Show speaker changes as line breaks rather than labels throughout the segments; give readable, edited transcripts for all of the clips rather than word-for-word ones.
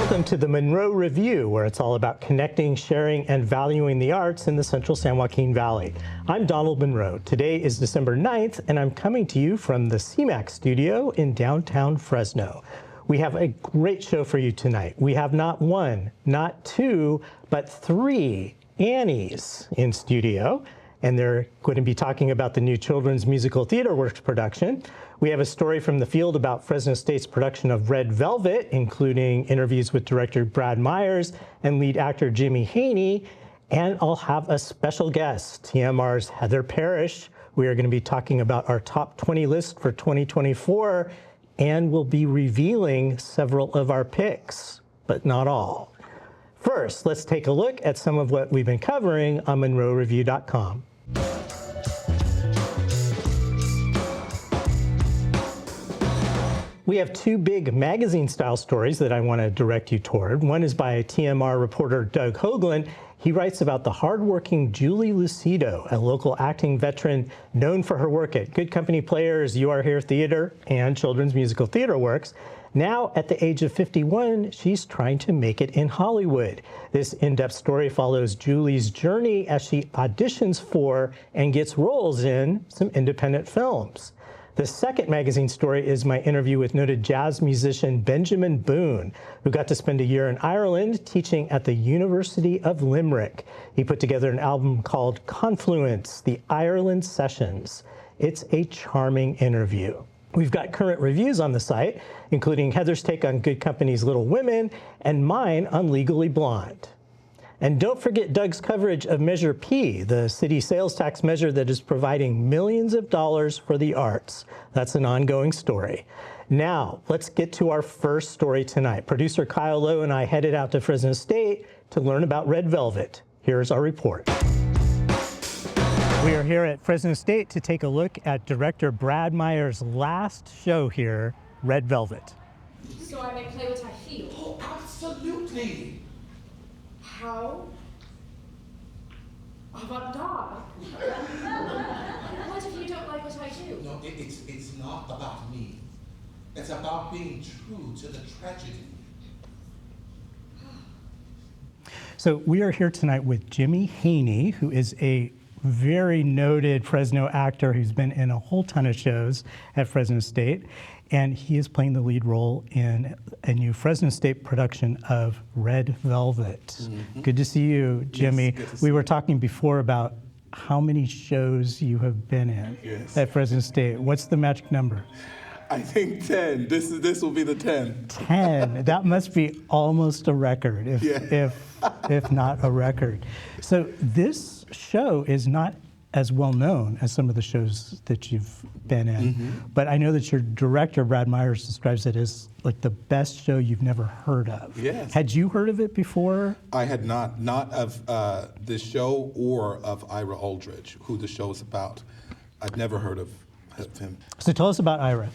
Welcome to the Munro Review, where it's all about connecting, sharing, and valuing the arts in the central San Joaquin Valley. I'm Donald Munro. Today is December 9th, and I'm coming to you from the CMAC studio in downtown Fresno. We have a great show for you tonight. We have not one, not two, but three Annies in studio, and they're going to be talking about the new children's musical Theaterworks production. We have a story from the field about Fresno State's production of Red Velvet, including interviews with director Brad Myers and lead actor Jimmy Haney. And I'll have a special guest, TMR's Heather Parrish. We are going to be talking about our top 20 list for 2024, and we'll be revealing several of our picks, but not all. First, let's take a look at some of what we've been covering on MunroReview.com. We have two big magazine-style stories that I want to direct you toward. One is by TMR reporter Doug Hoagland. He writes about the hardworking Julie Lucido, a local acting veteran known for her work at Good Company Players, You Are Here Theater, and children's musical Theaterworks. Now, at the age of 51, she's trying to make it in Hollywood. This in-depth story follows Julie's journey as she auditions for and gets roles in some independent films. The second magazine story is my interview with noted jazz musician Benjamin Boone, who got to spend a year in Ireland teaching at the University of Limerick. He put together an album called Confluence, the Ireland Sessions. It's a charming interview. We've got current reviews on the site, including Heather's take on Good Company's Little Women and mine on Legally Blonde. And don't forget Doug's coverage of Measure P, the city sales tax measure that is providing millions of dollars for the arts. That's an ongoing story. Now, let's get to our first story tonight. Producer Kyle Lowe and I headed out to Fresno State to learn about Red Velvet. Here's our report. We are here at Fresno State to take a look at director Brad Myers' last show here, Red Velvet.
So I may play what I feel?
Oh, absolutely.
How? I want to die. What if you don't like what I do?
No, it's not about me. It's about being true to the tragedy.
So we are here tonight with Jimmy Haney, who is a very noted Fresno actor who's been in a whole ton of shows at Fresno State, and he is playing the lead role in a new Fresno State production of Red Velvet. Mm-hmm. Good to see you, Jimmy.
Yes, we
were talking before about how many shows you have been in at Fresno State. What's the magic number?
I think 10. This will be the 10.
10. That must be almost a record, if not a record. So this show is not as well known as some of the shows that you've been in, but I know that your director, Brad Myers, describes it as like the best show you've never heard of.
Yes.
Had you heard of it before?
I had not of this show or of Ira Aldridge, who the show is about. I'd never heard of him.
So tell us about Ira.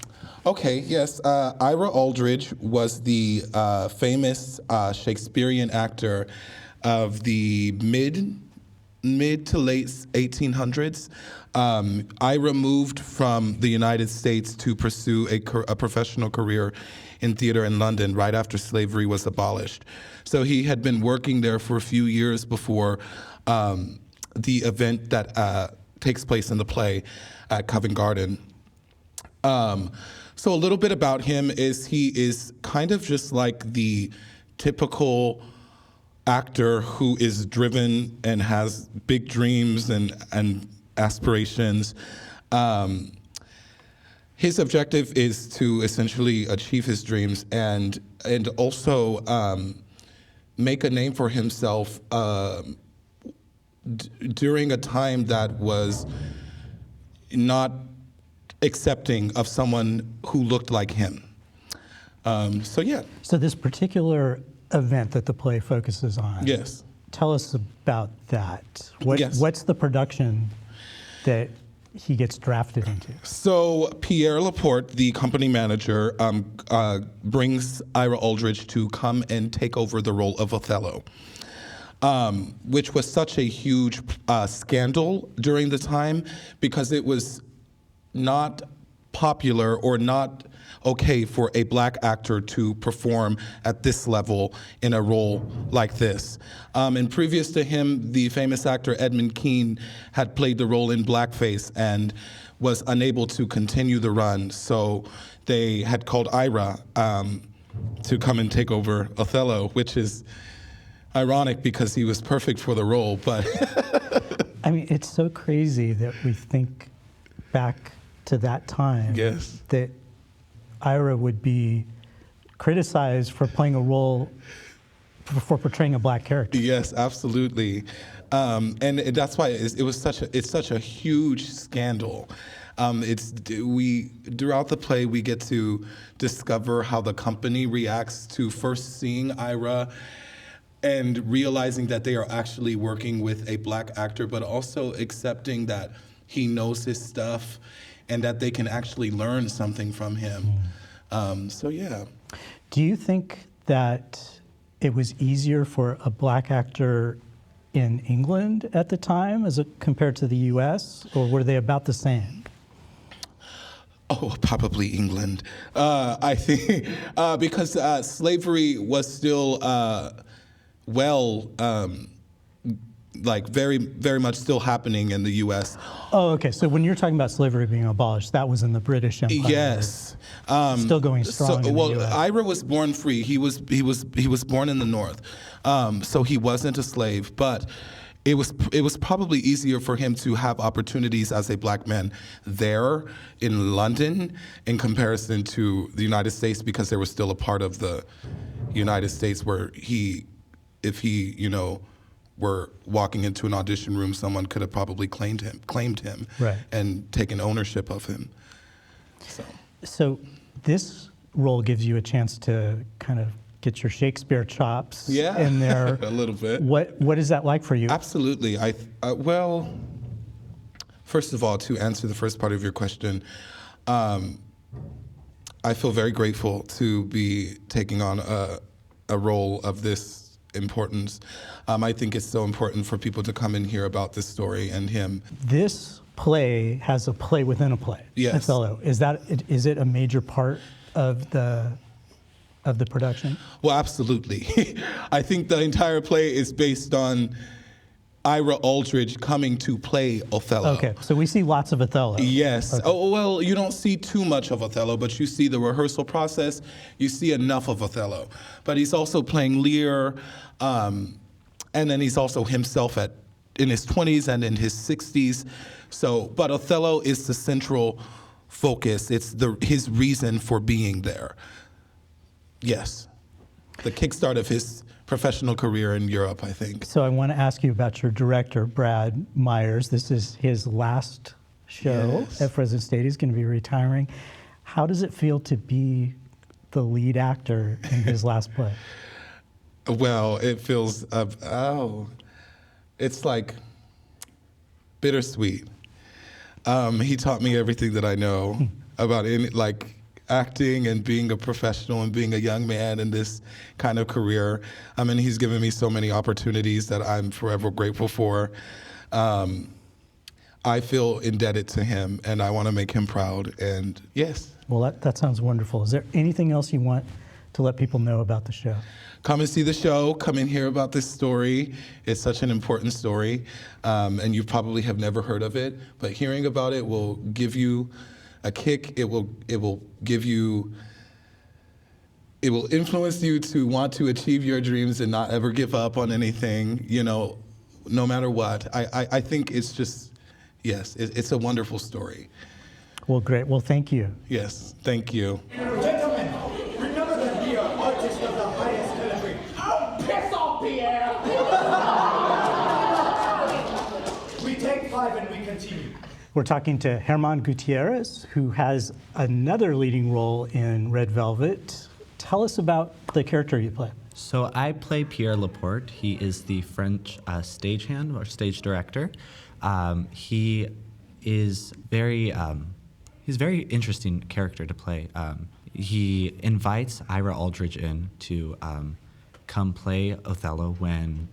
Okay, yes. Ira Aldridge was the famous Shakespearean actor of the mid to late 1800s. Ira moved from the United States to pursue a professional career in theater in London right after slavery was abolished. So he had been working there for a few years before the event that takes place in the play at Covent Garden. So a little bit about him is he is kind of just like the typical actor who is driven and has big dreams and aspirations. His objective is to essentially achieve his dreams and also make a name for himself during a time that was not accepting of someone who looked like him.
So this particular event that the play focuses on.
Yes.
Tell us about that.
Yes.
What's the production that he gets drafted into?
So Pierre Laporte, the company manager, brings Ira Aldridge to come and take over the role of Othello, which was such a huge scandal during the time because it was not popular or not okay for a black actor to perform at this level in a role like this. And previous to him, the famous actor Edmund Kean had played the role in blackface and was unable to continue the run. So they had called Ira to come and take over Othello, which is ironic because he was perfect for the role, but
I mean, it's so crazy that we think back to that time.
Yes.
That Ira would be criticized for playing a role, for portraying a black character.
Yes, absolutely. And that's why it's such a huge scandal. Throughout the play, we get to discover how the company reacts to first seeing Ira and realizing that they are actually working with a black actor, but also accepting that he knows his stuff and that they can actually learn something from him. So yeah.
Do you think that it was easier for a black actor in England at the time as compared to the US, or were they about the same?
Oh, probably England. I think because slavery was still very, very much still happening in the U.S.
Oh, okay. So when you're talking about slavery being abolished, that was in the British Empire.
Yes.
Still going strong in the US.
Ira was born free. He was born in the North, so he wasn't a slave. But it was probably easier for him to have opportunities as a black man there in London in comparison to the United States, because there was still a part of the United States where if he were walking into an audition room, someone could have probably claimed him,
right,
and taken ownership of him.
So this role gives you a chance to kind of get your Shakespeare chops in there.
A little bit.
What is that like for you?
Absolutely. Well, first of all, to answer the first part of your question, I feel very grateful to be taking on a role of this importance. I think it's so important for people to come and hear about this story and him.
This play has a play within a play.
Yes.
Othello. Is it a major part of the production?
Well, absolutely. I think the entire play is based on Ira Aldridge coming to play Othello.
Okay, so we see lots of Othello.
Yes.
Okay.
Oh, well, you don't see too much of Othello, but you see the rehearsal process. You see enough of Othello. But he's also playing Lear, and then he's also himself in his 20s and in his 60s. But Othello is the central focus. It's his reason for being there. Yes. The kickstart of his professional career in Europe, I think.
So I want to ask you about your director, Brad Myers. This is his last show at Fresno State. He's going to be retiring. How does it feel to be the lead actor in his last play?
Well, it feels, it's like bittersweet. He taught me everything that I know about acting and being a professional and being a young man in this kind of career. He's given me so many opportunities that I'm forever grateful for. I feel indebted to him, and I want to make him proud, and yes.
Well, that sounds wonderful. Is there anything else you want to let people know about the show?
Come and see the show. Come and hear about this story. It's such an important story, and you probably have never heard of it, but hearing about it will give you a kick. It will influence you to want to achieve your dreams and not ever give up on anything, no matter what. I think it's just, yes, it's a wonderful story.
Well, great. Well, thank you.
Yes, thank you.
Gentlemen, remember that we are artists of the highest caliber.
Oh, piss off, Pierre!
We take 5 and we continue.
We're talking to Herman Gutierrez, who has another leading role in Red Velvet. Tell us about the character you play.
So I play Pierre Laporte. He is the French stagehand or stage director. He is he's a very interesting character to play. He invites Ira Aldridge in to come play Othello when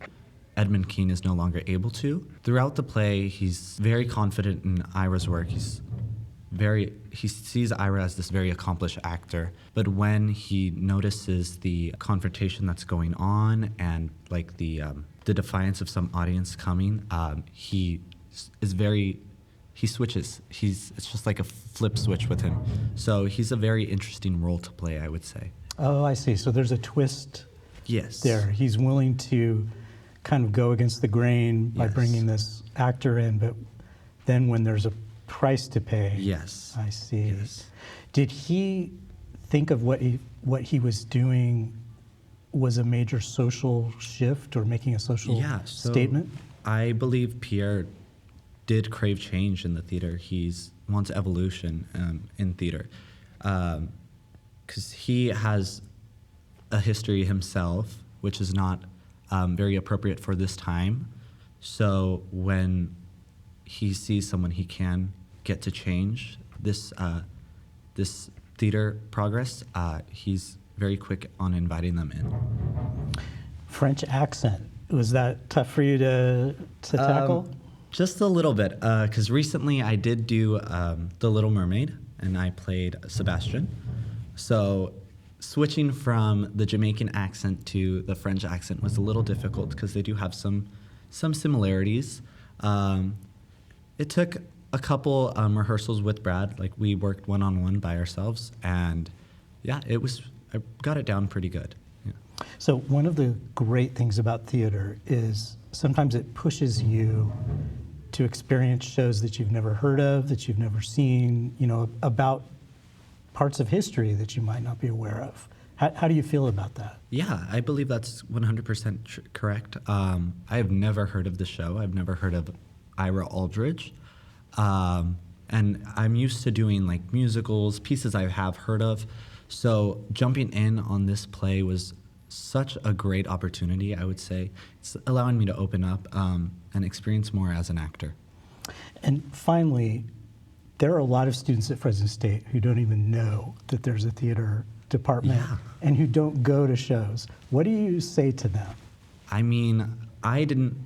Edmund Kean is no longer able to. Throughout the play, he's very confident in Ira's work. He's he sees Ira as this very accomplished actor, but when he notices the confrontation that's going on and like the defiance of some audience coming, he switches. It's just like a flip switch with him. So he's a very interesting role to play, I would say.
Oh, I see. So there's a twist
Yes.
there. He's willing to kind of go against the grain by
Yes.
bringing this actor in, but then when there's a price to pay.
Yes.
I see.
Yes.
Did he think of what he was doing was a major social shift or making a social statement?
I believe Pierre did crave change in the theater. He wants evolution in theater. Because he has a history himself, which is not very appropriate for this time. So when he sees someone he can get to change this theater progress, he's very quick on inviting them in.
French accent, was that tough for you to tackle?
Just a little bit, because recently I did do The Little Mermaid, and I played Sebastian. So switching from the Jamaican accent to the French accent was a little difficult because they do have some similarities. It took a couple rehearsals with Brad. Like we worked one-on-one by ourselves, and yeah, I got it down pretty good. Yeah.
So one of the great things about theater is sometimes it pushes you to experience shows that you've never heard of, that you've never seen, about parts of history that you might not be aware of. How do you feel about that?
Yeah, I believe that's 100% correct. I have never heard of the show. I've never heard of Ira Aldridge. And I'm used to doing like musicals, pieces I have heard of. So jumping in on this play was such a great opportunity, I would say. It's allowing me to open up and experience more as an actor.
And finally, there are a lot of students at Fresno State who don't even know that there's a theater department and who don't go to shows. What do you say to them?
I mean, I didn't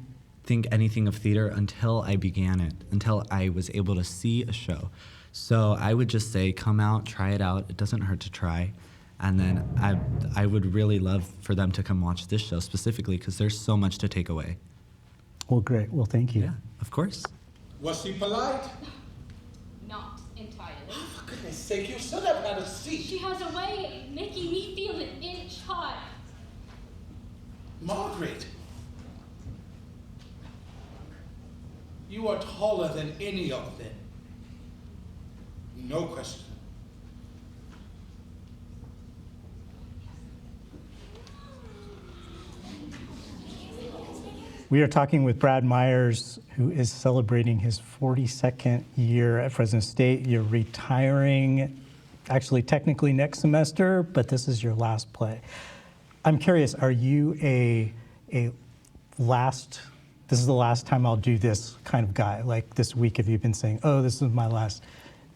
think anything of theater until I began it, until I was able to see a show. So I would just say, come out, try it out. It doesn't hurt to try. And then I would really love for them to come watch this show specifically because there's so much to take away.
Well, great. Well, thank you.
Yeah, of course.
Was she polite?
Not entirely.
For goodness sake, you should have had a seat.
She has a way of making me feel an inch high.
Margaret, you are taller than any of them. No question.
We are talking with Brad Myers, who is celebrating his 42nd year at Fresno State. You're retiring, actually technically next semester, but this is your last play. I'm curious, are you a this is the last time I'll do this kind of guy? Like this week, have you been saying, oh, this is my last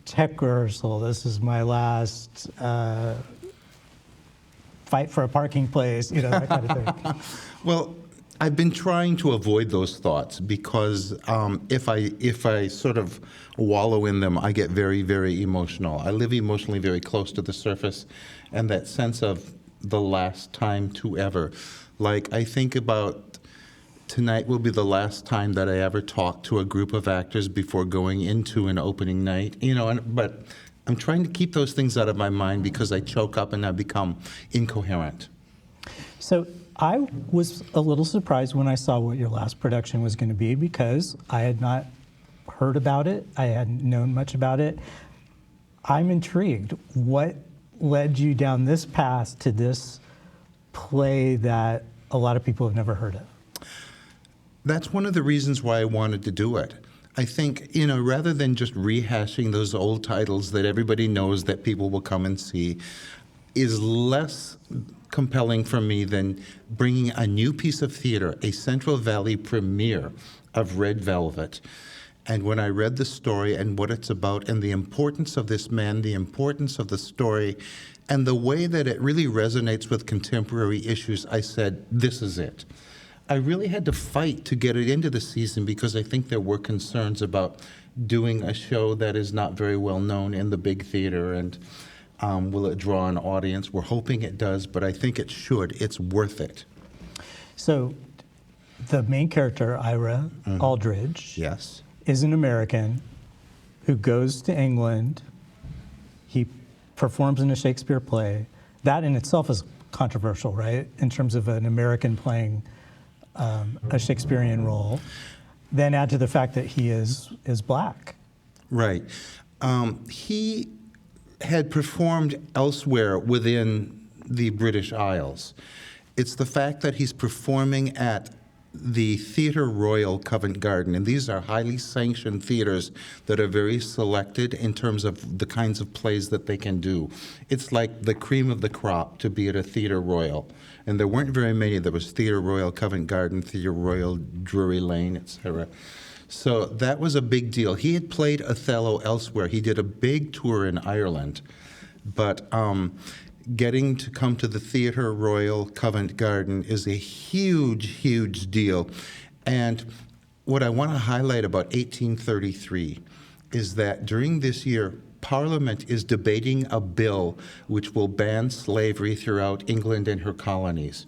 tech rehearsal, this is my last fight for a parking place, that kind of thing?
Well, I've been trying to avoid those thoughts because if I sort of wallow in them, I get very, very emotional. I live emotionally very close to the surface, and that sense of the last time to ever. Like, I think about tonight will be the last time that I ever talk to a group of actors before going into an opening night, but I'm trying to keep those things out of my mind because I choke up and I become incoherent.
So I was a little surprised when I saw what your last production was going to be because I had not heard about it. I hadn't known much about it. I'm intrigued. What led you down this path to this play that a lot of people have never heard of?
That's one of the reasons why I wanted to do it. I think, rather than just rehashing those old titles that everybody knows that people will come and see, is less compelling for me than bringing a new piece of theater, a Central Valley premiere of Red Velvet. And when I read the story and what it's about and the importance of this man, the importance of the story, and the way that it really resonates with contemporary issues, I said, this is it. I really had to fight to get it into the season because I think there were concerns about doing a show that is not very well known in the big theater, and will it draw an audience? We're hoping it does, but I think it should. It's worth it.
So the main character, Ira Aldridge,
Yes.
is an American who goes to England. He performs in a Shakespeare play. That in itself is controversial, right? In terms of an American playing a Shakespearean role. Then add to the fact that he is black.
Right. He had performed elsewhere within the British Isles. It's the fact that he's performing at the Theatre Royal Covent Garden, and these are highly sanctioned theaters that are very selected in terms of the kinds of plays that they can do. It's like the cream of the crop to be at a Theatre Royal, and there weren't very many. There was Theatre Royal Covent Garden, Theatre Royal Drury Lane, etc. So that was a big deal. He had played Othello elsewhere. He did a big tour in Ireland, but getting to come to the Theatre Royal Covent Garden is a huge, huge deal. And what I want to highlight about 1833 is that during this year, Parliament is debating a bill which will ban slavery throughout England and her colonies.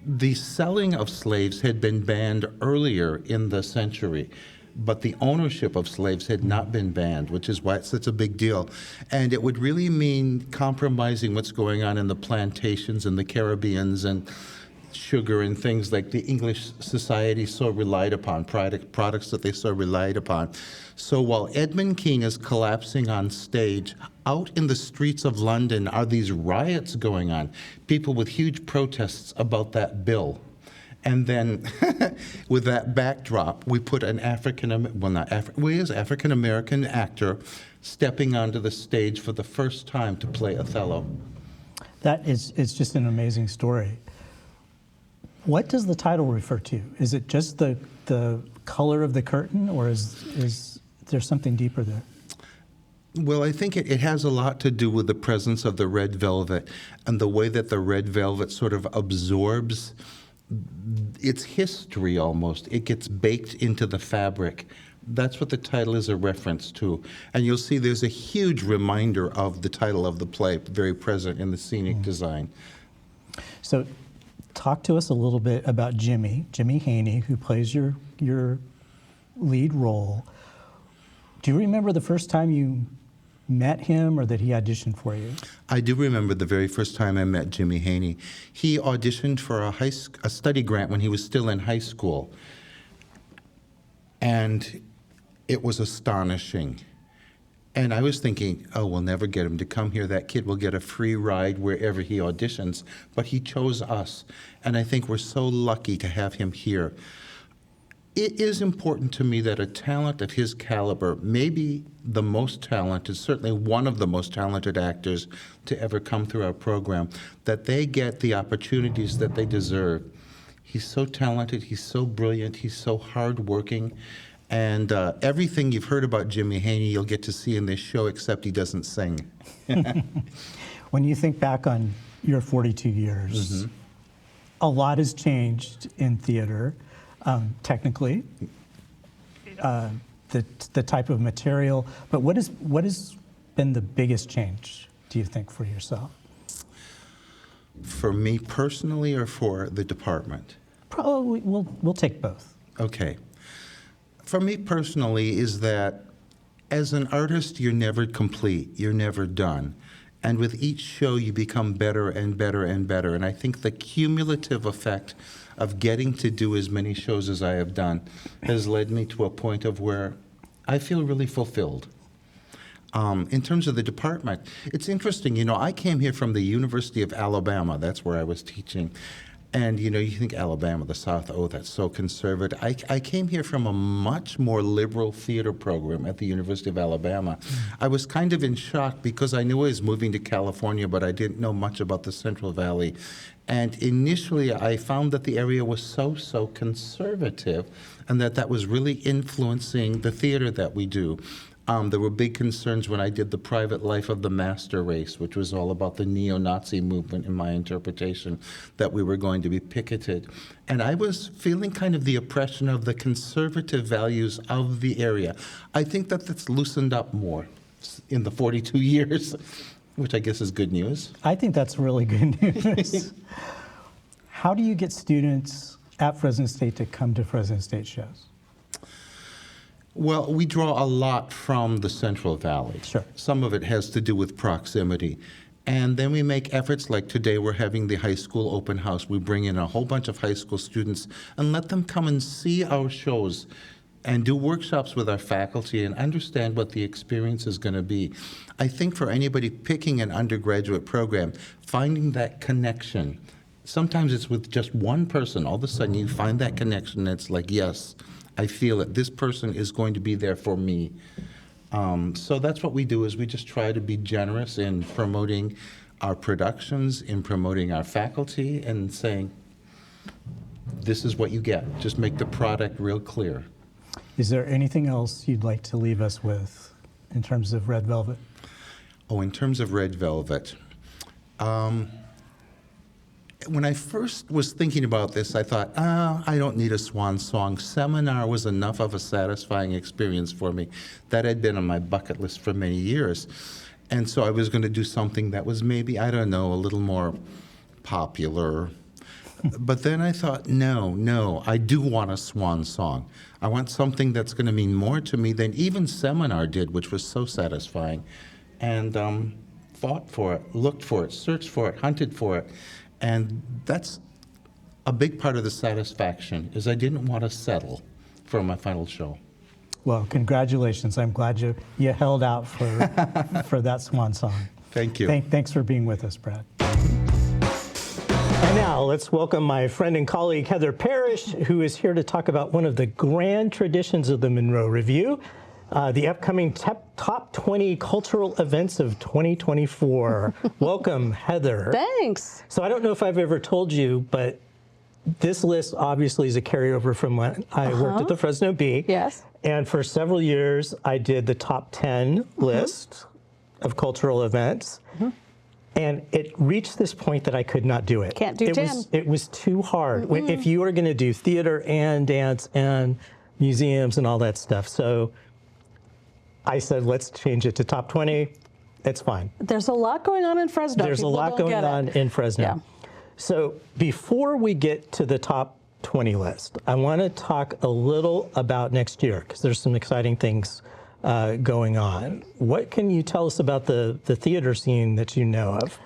The selling of slaves had been banned earlier in the century, but the ownership of slaves had not been banned, which is why it's such a big deal. And it would really mean compromising what's going on in the plantations and the Caribbeans and sugar and things like the English society so relied upon, products that they so relied upon. So while Edmund Kean is collapsing on stage, out in the streets of London are these riots going on, people with huge protests about that bill. And then with that backdrop, we put an African-American actor stepping onto the stage for the first time to play Othello.
That is, it's just an amazing story. What does the title refer to? Is it just the color of the curtain, or is there something deeper there?
Well, I think it has a lot to do with the presence of the red velvet and the way that the red velvet sort of absorbs its history almost. It gets baked into the fabric. That's what the title is a reference to. And you'll see there's a huge reminder of the title of the play very present in the scenic design.
So talk to us a little bit about Jimmy Haney, who plays your lead role. Do you remember the first time you met him or that he auditioned for you?
I do remember the very first time I met Jimmy Haney. He auditioned for a study grant when he was still in high school. And it was astonishing. And I was thinking, oh, we'll never get him to come here. That kid will get a free ride wherever he auditions. But he chose us. And I think we're so lucky to have him here. It is important to me that a talent of his caliber, maybe the most talented, certainly one of the most talented actors to ever come through our program, that they get the opportunities that they deserve. He's so talented, he's so brilliant, he's so hardworking, and everything you've heard about Jimmy Haney you'll get to see in this show, except he doesn't sing.
When you think back on your 42 years, a lot has changed in theater. Technically, the type of material, but what has been the biggest change, do you think, for yourself?
For me personally, or for the department?
Probably, we'll take both.
Okay. For me personally is that as an artist, you're never complete, you're never done. And with each show, you become better and better and better. And I think the cumulative effect of getting to do as many shows as I have done has led me to a point of where I feel really fulfilled. In terms of the department, it's interesting, I came here from the University of Alabama. That's where I was teaching. And, you think Alabama, the South, oh, that's so conservative. I came here from a much more liberal theater program at the University of Alabama. I was kind of in shock because I knew I was moving to California, but I didn't know much about the Central Valley. And initially, I found that the area was so conservative, and that was really influencing the theater that we do. There were big concerns when I did The Private Life of the Master Race, which was all about the neo-Nazi movement in my interpretation, that we were going to be picketed. And I was feeling kind of the oppression of the conservative values of the area. I think that that's loosened up more in the 42 years, which I guess is good news.
I think that's really good news. How do you get students at Fresno State to come to Fresno State shows?
Well, we draw a lot from the Central Valley.
Sure.
Some of it has to do with proximity. And then we make efforts like today we're having the high school open house. We bring in a whole bunch of high school students and let them come and see our shows and do workshops with our faculty and understand what the experience is going to be. I think for anybody picking an undergraduate program, finding that connection, sometimes it's with just one person. All of a sudden you find that connection and it's like, yes, I feel it. This person is going to be there for me. So that's what we do, is we just try to be generous in promoting our productions, in promoting our faculty, and saying, this is what you get. Just make the product real clear.
Is there anything else you'd like to leave us with in terms of Red Velvet?
Oh, in terms of Red Velvet, when I first was thinking about this, I thought, I don't need a swan song. Seminar was enough of a satisfying experience for me. That had been on my bucket list for many years. And so I was going to do something that was maybe, I don't know, a little more popular. But then I thought, no, I do want a swan song. I want something that's going to mean more to me than even Seminar did, which was so satisfying. And fought for it, looked for it, searched for it, hunted for it. And that's a big part of the satisfaction, is I didn't want to settle for my final show.
Well, congratulations. I'm glad you held out for that swan song.
Thank you.
Thanks for being with us, Brad.
And now let's welcome my friend and colleague Heather Parrish, who is here to talk about one of the grand traditions of the Munro Review, the upcoming top 20 cultural events of 2024. Welcome, Heather.
Thanks.
So I don't know if I've ever told you, but this list obviously is a carryover from when I worked at the Fresno Bee.
Yes.
And for several years, I did the top 10 list of cultural events. And it reached this point that I could not do it.
Can't do 10.
It was too hard. If you were going to do theater and dance and museums and all that stuff. So I said, let's change it to top 20. It's fine.
There's a lot going on in Fresno.
There's
People
a lot
don't
going
get
on
it.
in Fresno.
Yeah.
So before we get to the top 20 list, I want to talk a little about next year, because there's some exciting things going on. What can you tell us about the theater scene that you know of?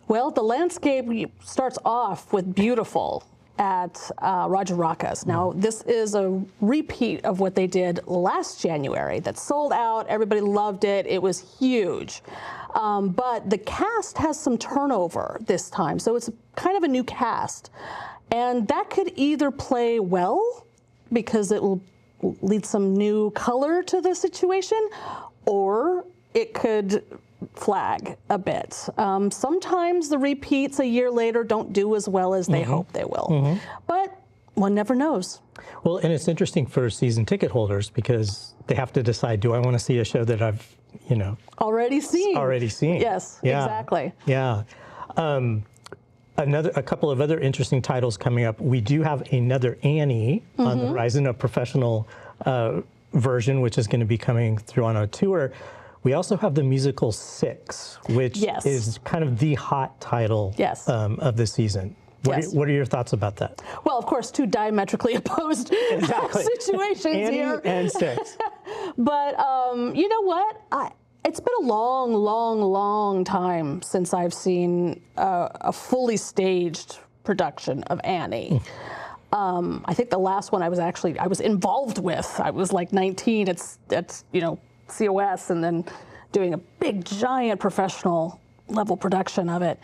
Well, the landscape starts off with Beautiful at Roger Rocca's. Now, this is a repeat of what they did last January that sold out. Everybody loved it. It was huge. But the cast has some turnover this time, so it's kind of a new cast. And that could either play well, because it will lead some new color to the situation, or it could flag a bit. Sometimes the repeats a year later don't do as well as they hope they will. But one never knows.
Well, and it's interesting for season ticket holders, because they have to decide, do I want to see a show that I've,
Already seen. Yes,
Yeah.
exactly.
Yeah. A couple of other interesting titles coming up. We do have another Annie on the horizon, a professional version, which is going to be coming through on our tour. We also have the musical Six, which is kind of the hot title of the season. What are your thoughts about that?
Well, of course, two diametrically opposed situations
Annie
here.
and Six.
But you know what? It's been a long, long, long time since I've seen a fully staged production of Annie. I think the last one I was involved with. I was like 19. It's COS, and then doing a big, giant professional level production of it.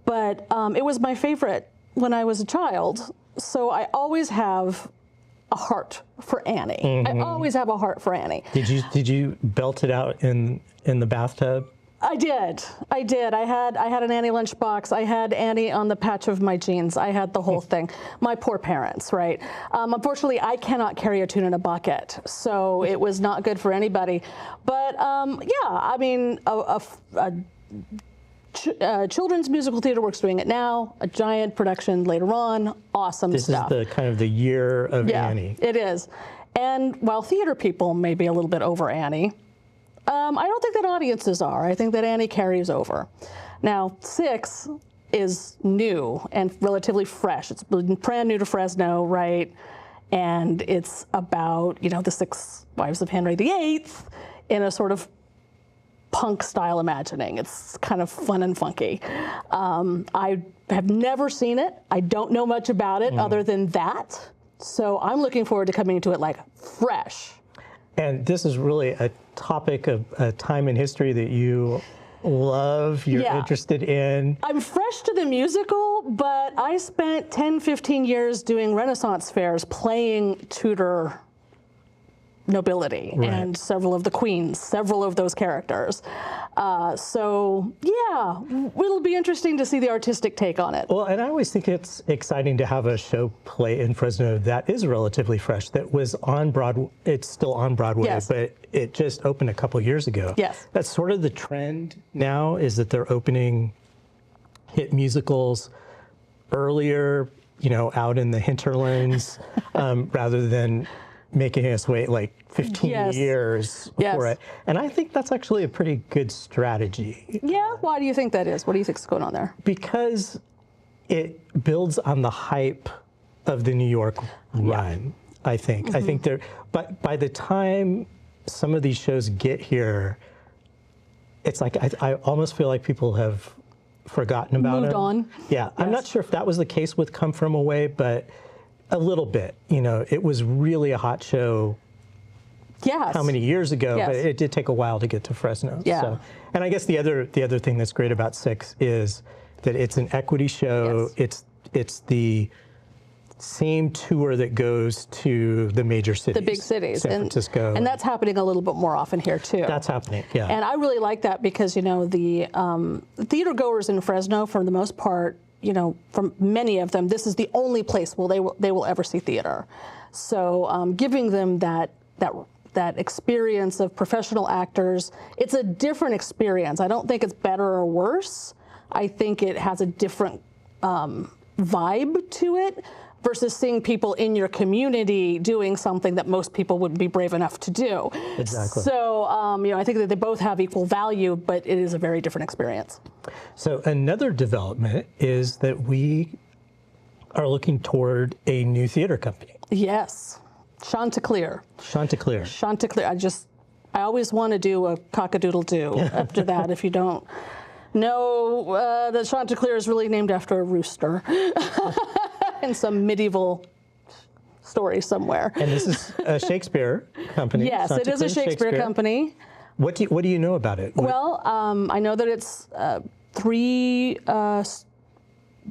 But it was my favorite when I was a child. So I always have a heart for Annie. I always have a heart for Annie.
Did you belt it out in the bathtub?
I did. I had an Annie lunchbox. I had Annie on the patch of my jeans. I had the whole thing. My poor parents, right? Unfortunately, I cannot carry a tune in a bucket, so it was not good for anybody. But yeah, I mean, children's musical Theaterworks doing it now. A giant production later on. Awesome stuff.
This is the kind of the year of Annie.
It is. And while theater people may be a little bit over Annie, I don't think that audiences are. I think that Annie carries over. Now, 6 is new and relatively fresh. It's brand new to Fresno, right? And it's about, you know, the 6 wives of Henry VIII in a sort of punk style imagining. It's kind of fun and funky. I have never seen it. I don't know much about it other than that. So I'm looking forward to coming into it like fresh.
And this is really a topic of a time in history that you love, you're interested in.
I'm fresh to the musical, but I spent 10, 15 years doing Renaissance fairs playing Tudor nobility and several of the queens, several of those characters. So yeah, it'll be interesting to see the artistic take on it.
Well, and I always think it's exciting to have a show play in Fresno that is relatively fresh, that was on Broadway. It's still on Broadway, but it just opened a couple years ago.
Yes.
That's sort of the trend now, is that they're opening hit musicals earlier, you know, out in the hinterlands, rather than making us wait like 15 years for it. And I think that's actually a pretty good strategy.
Yeah? Why do you think that is? What do you think's going on there?
Because it builds on the hype of the New York run, I think. I think but by the time some of these shows get here, it's like I almost feel like people have forgotten about
Moved
them.
on.
Yeah. I'm not sure if that was the case with Come From Away, but a little bit. You know, it was really a hot show how many years ago, but it did take a while to get to Fresno.
Yeah.
So, and I guess the other thing that's great about 6 is that it's an equity show. It's the same tour that goes to the major cities.
The big cities.
San Francisco.
And that's happening a little bit more often here too.
That's happening, yeah.
And I really like that because, you know, the theater goers in Fresno, for the most part, you know, from many of them, this is the only place where they will ever see theater. So giving them that experience of professional actors, it's a different experience. I don't think it's better or worse. I think it has a different vibe to it versus seeing people in your community doing something that most people wouldn't be brave enough to do.
Exactly.
So, you know, I think that they both have equal value, but it is a very different experience.
So another development is that we are looking toward a new theater company.
Yes. Chanticleer.
Chanticleer.
Chanticleer. I always want to do a cock-a-doodle-doo after that. If you don't know, the Chanticleer is really named after a rooster in some medieval story somewhere.
And this is a Shakespeare company.
Yes, it is a Shakespeare company.
What do you know about it?
Well, I know that it's 3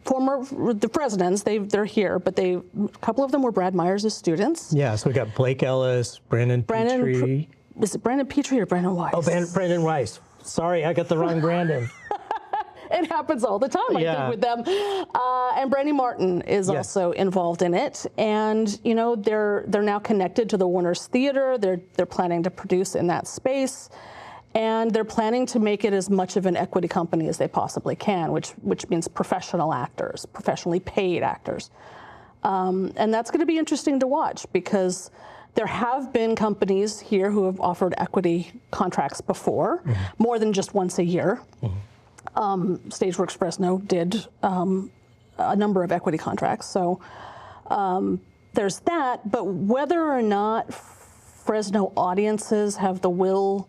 former presidents. They're here, but a couple of them were Brad Myers' students.
Yeah, so we got Blake Ellis, Brandon Petrie.
Is it Brandon Petrie or Brandon Weiss?
Oh, Brandon Weiss. Sorry, I got the wrong Brandon.
It happens all the time, I think, with them. And Brandy Martin is also involved in it. And, you know, they're now connected to the Warner's Theater. They're planning to produce in that space. And they're planning to make it as much of an equity company as they possibly can, which means professional actors, professionally paid actors. And that's going to be interesting to watch because there have been companies here who have offered equity contracts before, more than just once a year. Stageworks Fresno did a number of equity contracts. So there's that. But whether or not Fresno audiences have the will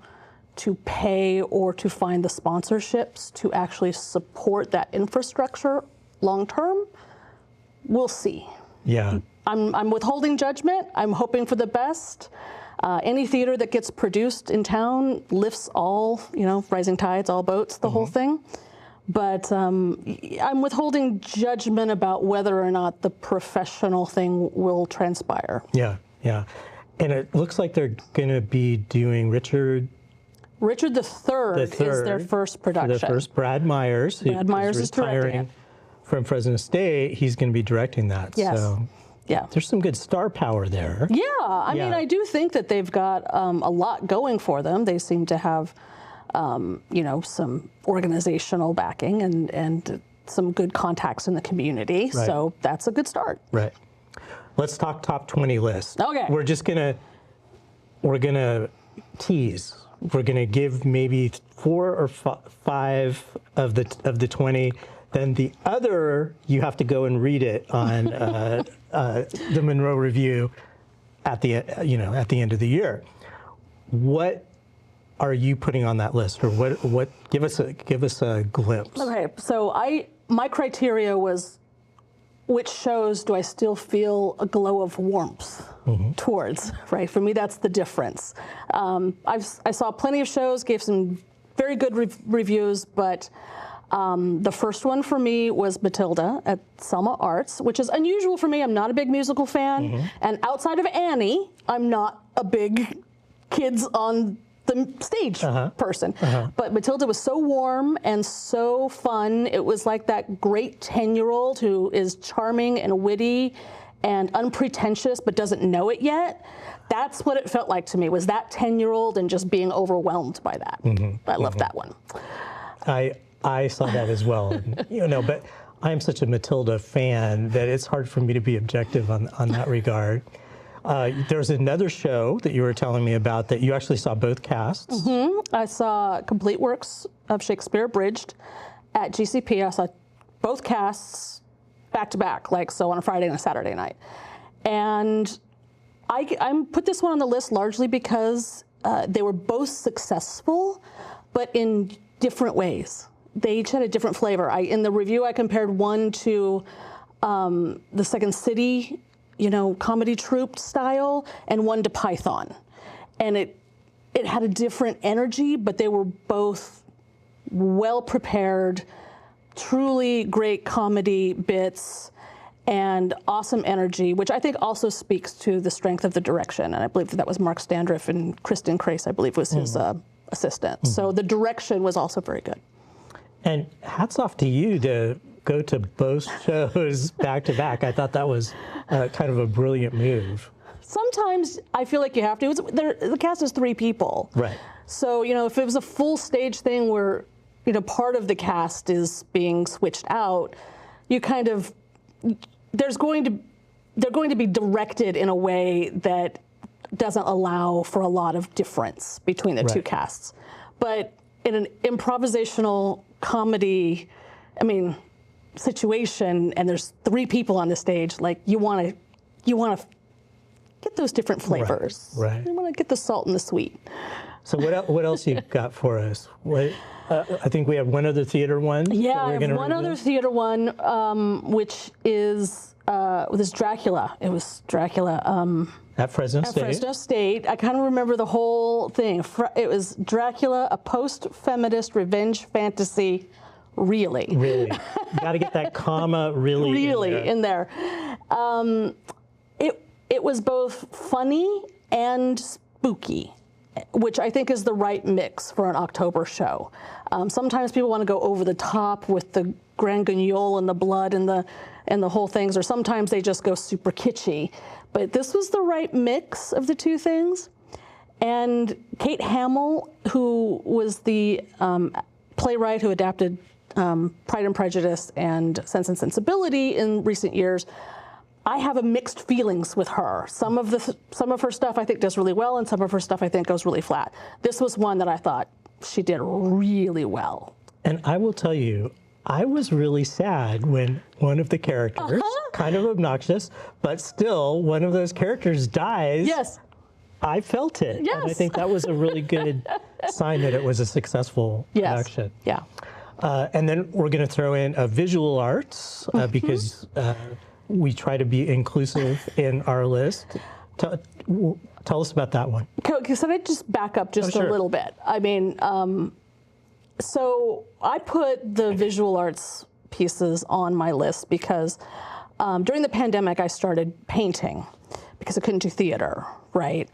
to pay or to find the sponsorships to actually support that infrastructure long term, we'll see.
Yeah.
I'm withholding judgment. I'm hoping for the best. Any theater that gets produced in town lifts all, you know, rising tides, all boats, the whole thing. But I'm withholding judgment about whether or not the professional thing will transpire.
Yeah, yeah. And it looks like they're going to be doing Richard
Richard III is their first production.
The first Brad Myers.
Brad Myers is directing it.
From Fresno State, he's going to be directing that.
Yes.
So
yeah.
There's some good star power there.
Yeah, I mean, I do think that they've got a lot going for them. They seem to have, some organizational backing and some good contacts in the community. Right. So that's a good start.
Right. Let's talk top 20 list.
Okay.
We're gonna tease. We're gonna give maybe 4 or 5 of the 20. Then the other, you have to go and read it on the Munro Review at the end of the year. What are you putting on that list, or what? Give us a glimpse.
Okay, so my criteria was, which shows do I still feel a glow of warmth towards? Right, for me that's the difference. I saw plenty of shows, gave some very good reviews, but. The first one for me was Matilda at Selma Arts, which is unusual for me. I'm not a big musical fan. And outside of Annie, I'm not a big kids on the stage person. But Matilda was so warm and so fun. It was like that great 10-year-old who is charming and witty and unpretentious but doesn't know it yet. That's what it felt like to me, was that 10-year-old and just being overwhelmed by that. I loved that one.
I saw that as well, but I'm such a Matilda fan that it's hard for me to be objective on that regard. There's another show that you were telling me about that you actually saw both casts.
I saw complete works of Shakespeare abridged at GCP. I saw both casts back to back, so on a Friday and a Saturday night. And I put this one on the list largely because they were both successful, but in different ways. They each had a different flavor. In the review, I compared one to the Second City, comedy troupe style, and one to Python. And it had a different energy, but they were both well prepared, truly great comedy bits, and awesome energy, which I think also speaks to the strength of the direction. And I believe that was Mark Standriff, and Kristen Crace, I believe, was his assistant. So the direction was also very good.
And hats off to you to go to both shows back to back. I thought that was kind of a brilliant move.
Sometimes I feel like you have to. The cast is 3 people.
Right.
So, if it was a full stage thing where, part of the cast is being switched out, they're going to be directed in a way that doesn't allow for a lot of difference between the two casts. But in an improvisational comedy, situation, and there's 3 people on the stage, you want to get those different flavors.
Right.
You want to get the salt and the sweet.
So what else you got for us? I think we have one other theater one.
Yeah, I have one other theater one, which is this Dracula. It was Dracula.
At Fresno State.
At Fresno State. I kind of remember the whole thing. It was Dracula, a post-feminist revenge fantasy. Really.
You got to get that comma really
in there. It was both funny and spooky, which I think is the right mix for an October show. Sometimes people want to go over the top with the Grand Guignol and the blood and the whole things, or sometimes they just go super kitschy. But this was the right mix of the two things. And Kate Hamill, who was the playwright who adapted Pride and Prejudice and Sense and Sensibility in recent years, I have a mixed feelings with her. Some of her stuff I think does really well, and some of her stuff I think goes really flat. This was one that I thought she did really well.
And I will tell you, I was really sad when one of the characters, kind of obnoxious, but still one of those characters dies.
Yes.
I felt it.
Yes.
And I think that was a really good sign that it was a successful production.
Yeah.
And then we're going to throw in visual arts because we try to be inclusive in our list. Tell us about that one.
Can I just back up just a little bit? So I put the visual arts pieces on my list because during the pandemic I started painting because I couldn't do theater, right?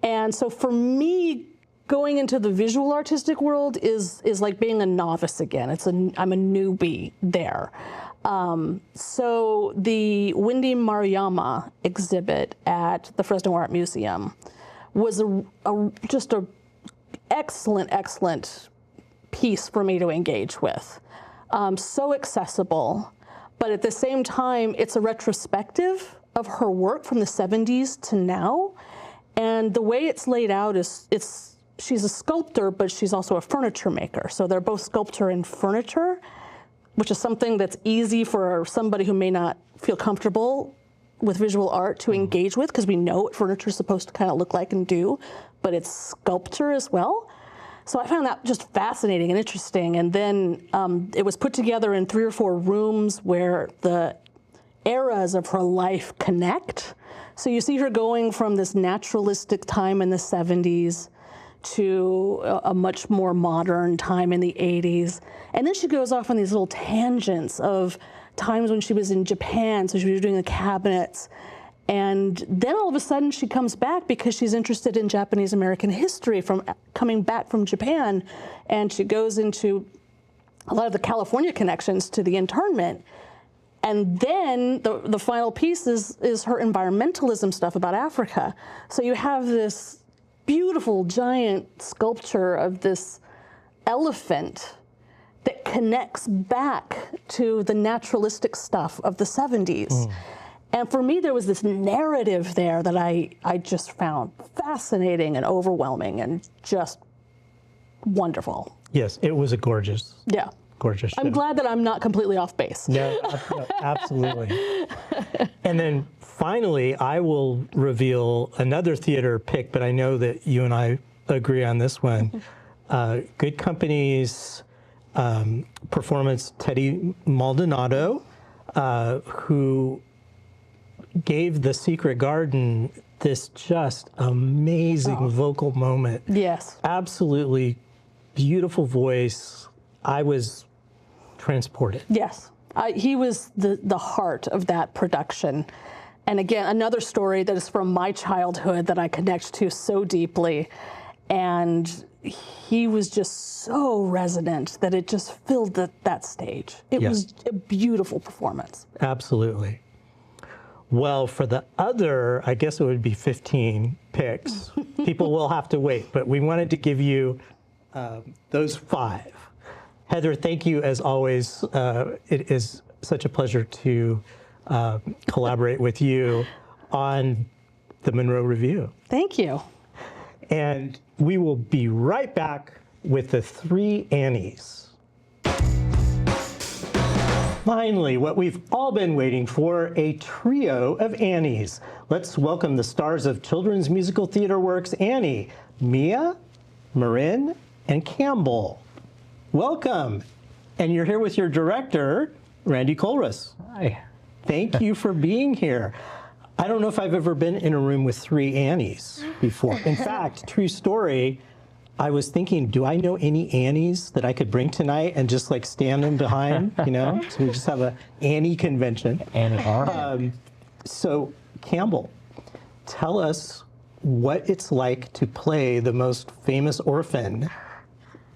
And so for me, going into the visual artistic world is like being a novice again. I'm a newbie there. So the Wendy Maruyama exhibit at the Fresno Art Museum was just a excellent piece for me to engage with. So accessible, but at the same time, it's a retrospective of her work from the 70s to now. And the way it's laid out is she's a sculptor, but she's also a furniture maker. So they're both sculpture and furniture, which is something that's easy for somebody who may not feel comfortable with visual art to engage with, because we know what furniture is supposed to kind of look like and do, but it's sculpture as well. So I found that just fascinating and interesting. And then it was put together in 3 or 4 rooms where the eras of her life connect. So you see her going from this naturalistic time in the 70s to a much more modern time in the 80s. And then she goes off on these little tangents of times when she was in Japan, so she was doing the cabinets. And then all of a sudden she comes back because she's interested in Japanese American history from coming back from Japan. And she goes into a lot of the California connections to the internment. And then the final piece is her environmentalism stuff about Africa. So you have this beautiful giant sculpture of this elephant that connects back to the naturalistic stuff of the 70s. And for me, there was this narrative there that I just found fascinating and overwhelming and just wonderful.
Yes, it was a gorgeous show.
I'm glad that I'm not completely off base.
No, absolutely. And then finally, I will reveal another theater pick, but I know that you and I agree on this one. Good Company's performance, Teddy Maldonado, who gave The Secret Garden this just amazing vocal moment.
Yes.
Absolutely beautiful voice. I was transported.
Yes. He was the heart of that production. And again, another story that is from my childhood that I connect to so deeply. And he was just so resonant that it just filled that stage. It was a beautiful performance.
Absolutely. Well, for the other, I guess it would be 15 picks. People will have to wait, but we wanted to give you those 5. Heather, thank you as always. It is such a pleasure to collaborate with you on the Munro Review.
Thank you.
And we will be right back with the 3 Annies. Finally, what we've all been waiting for, a trio of Annies. Let's welcome the stars of children's musical Theaterworks Annie, Mia, Marin, and Campbell. Welcome. And you're here with your director, Randy Colress.
Hi.
Thank you for being here. I don't know if I've ever been in a room with 3 Annies before. In fact, true story, I was thinking, do I know any Annies that I could bring tonight and just like stand them behind, you know? So we just have a Annie convention.
Annie Arnold.
So Campbell, tell us what it's like to play the most famous orphan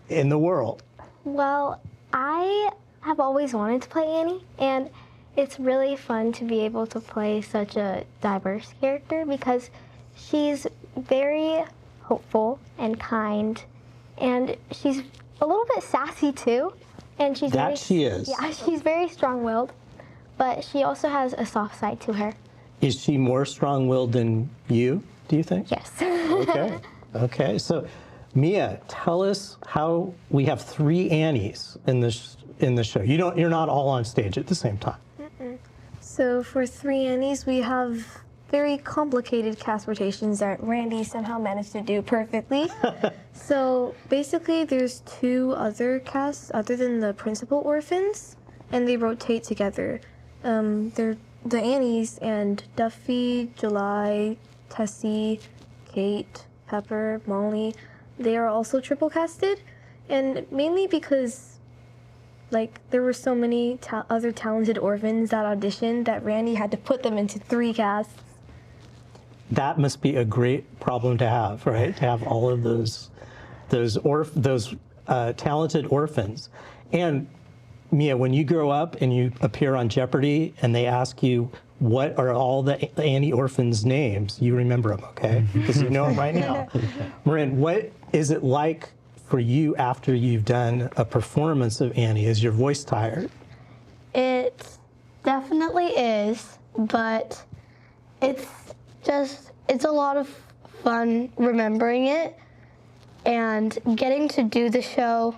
in the world.
Well, I have always wanted to play Annie, and it's really fun to be able to play such a diverse character because she's very hopeful and kind, and she's a little bit sassy too, and she's
she is.
Yeah, she's very strong-willed, but she also has a soft side to her.
Is she more strong-willed than you, do you think?
Yes.
Okay. So Mia, tell us how we have 3 Annies in the show. You're not all on stage at the same time.
So for 3 Annies, we have very complicated cast rotations that Randy somehow managed to do perfectly. So basically there's 2 other casts other than the principal orphans, and they rotate together. They're the Annies, and Duffy, July, Tessie, Kate, Pepper, Molly, they are also triple casted, and mainly because there were so many other talented orphans that auditioned that Randy had to put them into 3 casts.
That must be a great problem to have, right? To have all of those those talented orphans. And Mia, when you grow up and you appear on Jeopardy and they ask you what are all the Annie orphans' names, you remember them, okay? Because you know them right now. Marin, what is it like for you after you've done a performance of Annie? Is your voice tired?
It definitely is, but it's a lot of fun remembering it, and getting to do the show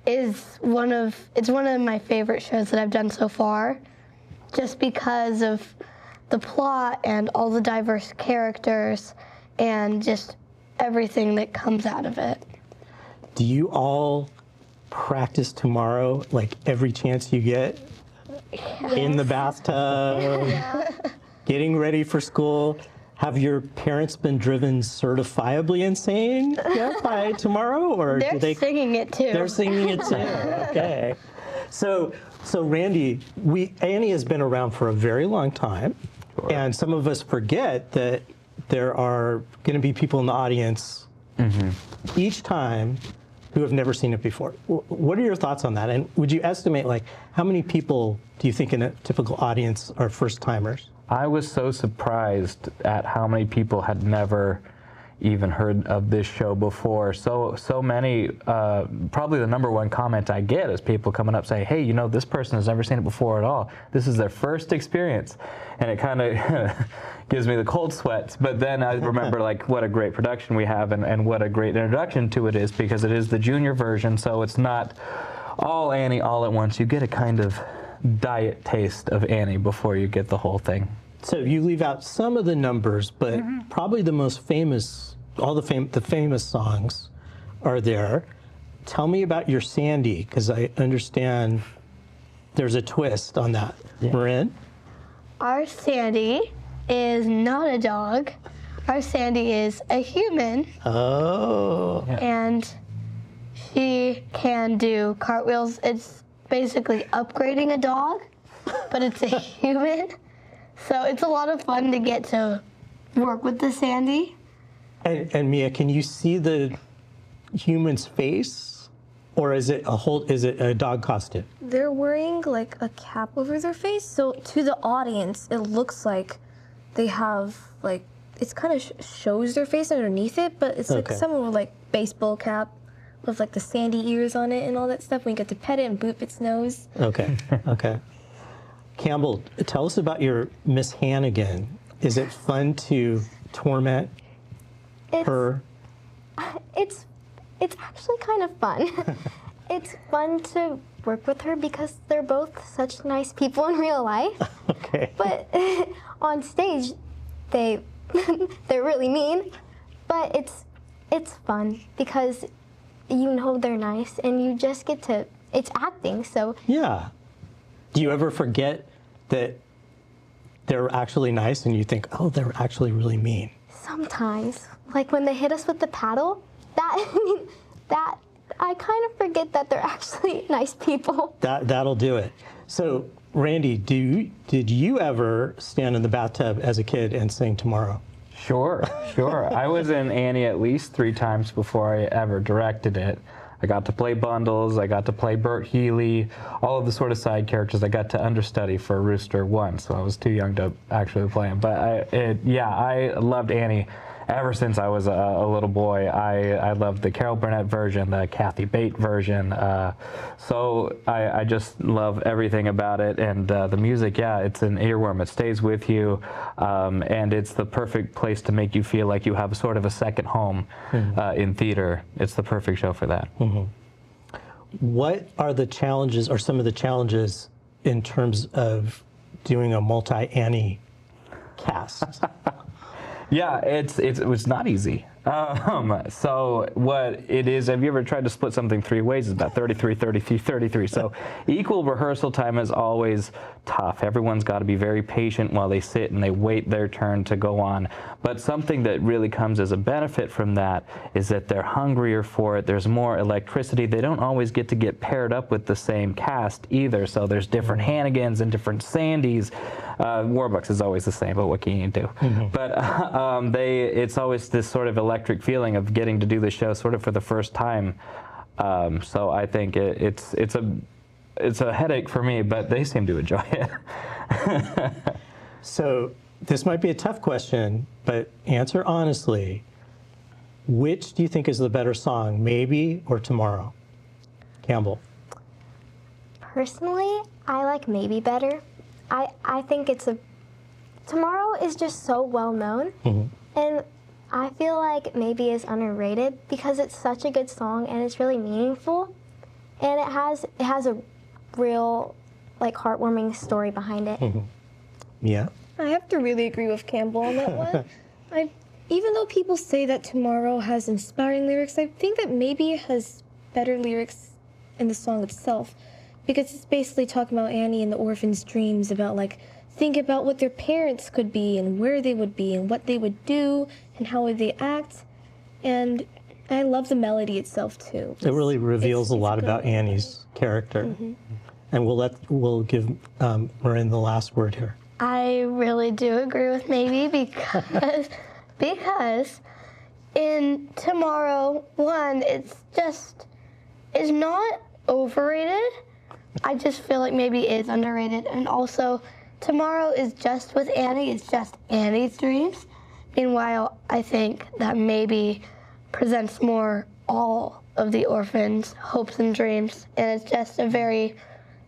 is one of my favorite shows that I've done so far, just because of the plot and all the diverse characters and just everything that comes out of it.
Do you all practice tomorrow, like every chance you get? In the bathtub, getting ready for school? Have your parents been driven certifiably insane yet by tomorrow, or
They're
do they
singing it too?
They're singing it too. Okay. So Randy, Annie has been around for a very long time, and some of us forget that there are going to be people in the audience each time who have never seen it before. What are your thoughts on that? And would you estimate, like, how many people do you think in a typical audience are first-timers?
I was so surprised at how many people had never even heard of this show before. So many, probably the number one comment I get is people coming up saying, hey, you know, this person has never seen it before at all. This is their first experience. And it kind of gives me the cold sweats. But then I remember, like, what a great production we have and what a great introduction to it is, because it is the junior version, so it's not all Annie all at once. You get a kind of diet taste of Annie before you get the whole thing.
So you leave out some of the numbers, but probably the most famous, the famous songs are there. Tell me about your Sandy, because I understand there's a twist on that. Yeah. Marin?
Our Sandy is not a dog. Our Sandy is a human.
Oh.
And she can do cartwheels. It's basically upgrading a dog, but it's a human. So it's a lot of fun to get to work with the Sandy.
And Mia, can you see the human's face, or is it a dog costume?
They're wearing like a cap over their face, so to the audience it looks like they have like, it's kind of shows their face underneath it, but it's like someone with like baseball cap with like the Sandy ears on it and all that stuff. When you get to pet it and boop its nose.
Okay. Campbell, tell us about your Miss Hannigan. Is it fun to torment her?
It's actually kind of fun. It's fun to work with her because they're both such nice people in real life.
Okay.
But on stage, they're really mean. But it's fun because you know they're nice and you just get to, it's acting, so.
Yeah. Do you ever forget that they're actually nice and you think, oh, they're actually really mean?
Sometimes. Like when they hit us with the paddle, that I kind of forget that they're actually nice people.
That'll do it. So, Randy, did you ever stand in the bathtub as a kid and sing Tomorrow?
Sure. I was in Annie at least 3 times before I ever directed it. I got to play Bundles, I got to play Bert Healy, all of the sort of side characters. I got to understudy for Rooster once, so I was too young to actually play him. But I loved Annie ever since I was a little boy. I loved the Carol Burnett version, the Kathy Bate version. So I just love everything about it. And the music, it's an earworm. It stays with you. And it's the perfect place to make you feel like you have sort of a second home in theater. It's the perfect show for that.
What are the challenges, or some of the challenges, in terms of doing a multi-Annie cast?
Yeah, it was not easy. So what it is, have you ever tried to split something 3 ways? It's about 33, 33, 33. So equal rehearsal time is always tough. Everyone's got to be very patient while they sit and they wait their turn to go on. But something that really comes as a benefit from that is that they're hungrier for it. There's more electricity. They don't always get to get paired up with the same cast either. So there's different Hannigans and different Sandys. Warbucks is always the same, but what can you do? But it's always this sort of electricity electric feeling of getting to do the show sort of for the first time. So I think it's a headache for me, but they seem to enjoy it.
So this might be a tough question, but answer honestly. Which do you think is the better song, Maybe or Tomorrow? Campbell.
Personally, I like Maybe better. I think Tomorrow is just so well known, and I feel like Maybe is underrated because it's such a good song and it's really meaningful, and it has a real like heartwarming story behind it.
Yeah.
I have to really agree with Campbell on that one. Even though people say that Tomorrow has inspiring lyrics, I think that Maybe has better lyrics in the song itself, because it's basically talking about Annie and the orphan's dreams about like think about what their parents could be and where they would be and what they would do and how would they act. And I love the melody itself too.
It really reveals a lot about Annie's character. And we'll give Marin the last word here.
I really do agree with Maybe because in Tomorrow, one, it's not overrated. I just feel like Maybe is underrated. And also, Tomorrow is just with Annie. It's just Annie's dreams. Meanwhile, I think that Maybe presents more all of the orphans' hopes and dreams. And it's just a very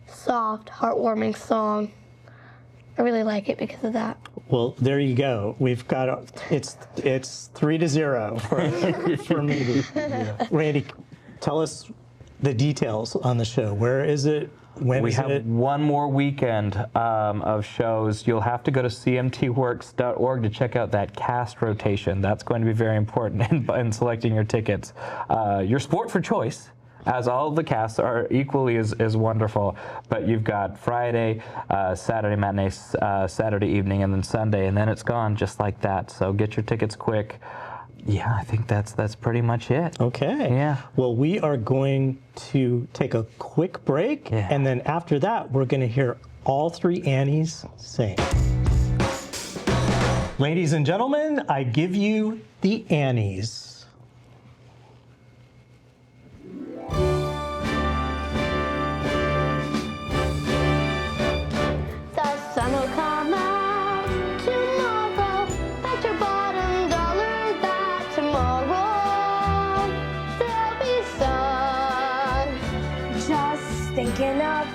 soft, heartwarming song. I really like it because of that.
Well, there you go. We've got it's 3-0 for Maybe. Randy, tell us the details on the show. Where is it? When
we
is
have
it?
one more weekend of shows. You'll have to go to cmtworks.org to check out that cast rotation. That's going to be very important in selecting your tickets. Your sport for choice, as all of the casts are equally as wonderful, but you've got Friday, Saturday matinee, Saturday evening, and then Sunday, and then it's gone just like that. So get your tickets quick. Yeah, I think that's pretty much it.
Okay.
Yeah.
Well, we are going to take a quick break, and then after that, we're going to hear all three Annies sing. Ladies and gentlemen, I give you the Annies.
The sun will come out tomorrow. Bet your bottom dollar that tomorrow there'll be sun.
Just thinking of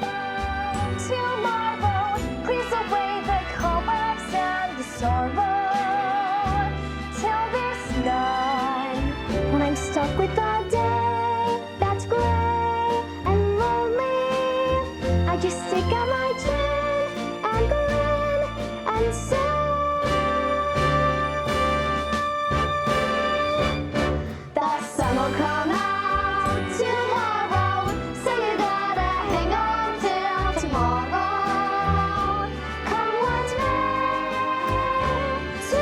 tomorrow clears away the cobwebs and the sorrow till there's none. When I'm stuck with a day that's gray and lonely, I just stick out my chin and grin and say, the sun will come out tomorrow, so you gotta hang on till tomorrow. Come what may,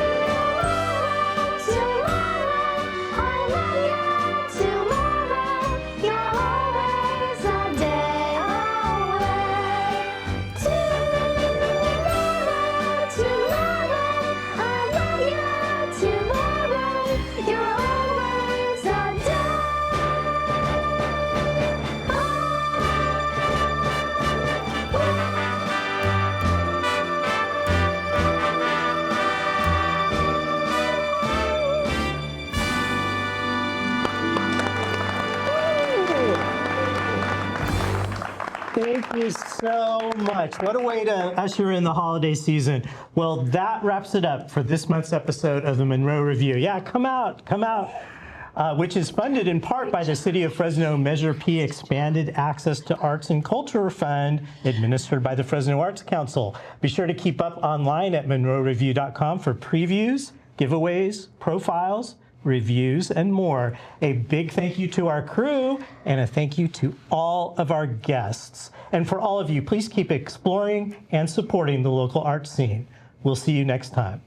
tomorrow, I love you, tomorrow, you're always a day away. Tomorrow, I love you, tomorrow, you're always a day.
Thank you so much. What a way to usher in the holiday season. Well, that wraps it up for this month's episode of the Munro Review. Yeah, come out. Which is funded in part by the City of Fresno Measure P Expanded Access to Arts and Culture Fund, administered by the Fresno Arts Council. Be sure to keep up online at munroreview.com for previews, giveaways, profiles, reviews, and more. A big thank you to our crew, and a thank you to all of our guests. And for all of you, please keep exploring and supporting the local art scene. We'll see you next time.